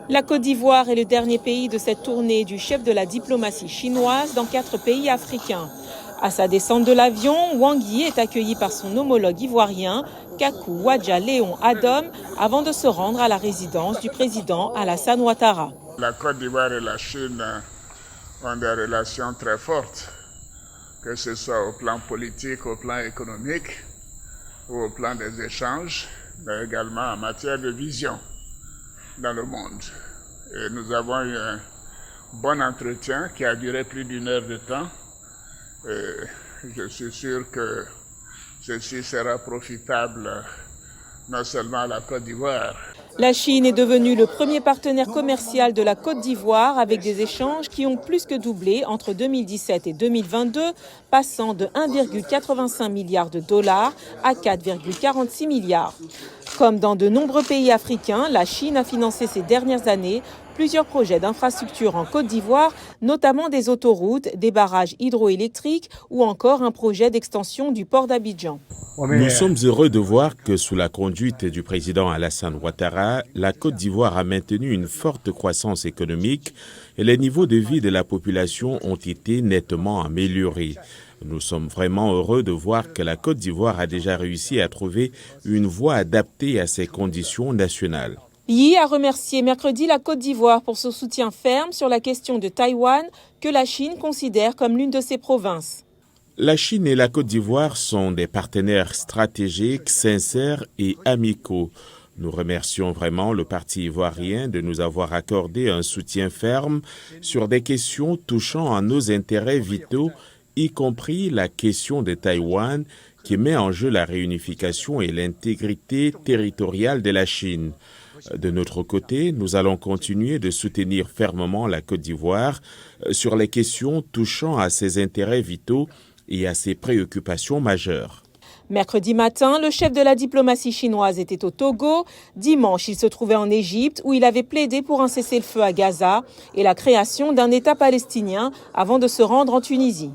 La Côte d'Ivoire est le dernier pays de cette tournée du chef de la diplomatie chinoise dans 4 pays africains. À sa descente de l'avion, Wang Yi est accueilli par son homologue ivoirien, Kakou Wadja Léon Adom, avant de se rendre à la résidence du président Alassane Ouattara. La Côte d'Ivoire et la Chine ont des relations très fortes, que ce soit au plan politique, au plan économique ou au plan des échanges, mais également en matière de vision dans le monde. Et nous avons eu un bon entretien qui a duré plus d'1 heure de temps. Et je suis sûr que ceci sera profitable non seulement à la Côte d'Ivoire. La Chine est devenue le premier partenaire commercial de la Côte d'Ivoire avec des échanges qui ont plus que doublé entre 2017 et 2022, passant de 1,85 milliard de dollars à 4,46 milliards. Comme dans de nombreux pays africains, la Chine a financé ces dernières années plusieurs projets d'infrastructures en Côte d'Ivoire, notamment des autoroutes, des barrages hydroélectriques ou encore un projet d'extension du port d'Abidjan. Nous sommes heureux de voir que sous la conduite du président Alassane Ouattara, la Côte d'Ivoire a maintenu une forte croissance économique et les niveaux de vie de la population ont été nettement améliorés. Nous sommes vraiment heureux de voir que la Côte d'Ivoire a déjà réussi à trouver une voie adaptée à ses conditions nationales. Yi a remercié mercredi la Côte d'Ivoire pour son soutien ferme sur la question de Taïwan, que la Chine considère comme l'une de ses provinces. La Chine et la Côte d'Ivoire sont des partenaires stratégiques, sincères et amicaux. Nous remercions vraiment le parti ivoirien de nous avoir accordé un soutien ferme sur des questions touchant à nos intérêts vitaux, y compris la question de Taïwan, qui met en jeu la réunification et l'intégrité territoriale de la Chine. De notre côté, nous allons continuer de soutenir fermement la Côte d'Ivoire sur les questions touchant à ses intérêts vitaux et à ses préoccupations majeures. Mercredi matin, le chef de la diplomatie chinoise était au Togo. Dimanche, il se trouvait en Égypte où il avait plaidé pour un cessez-le-feu à Gaza et la création d'un État palestinien avant de se rendre en Tunisie.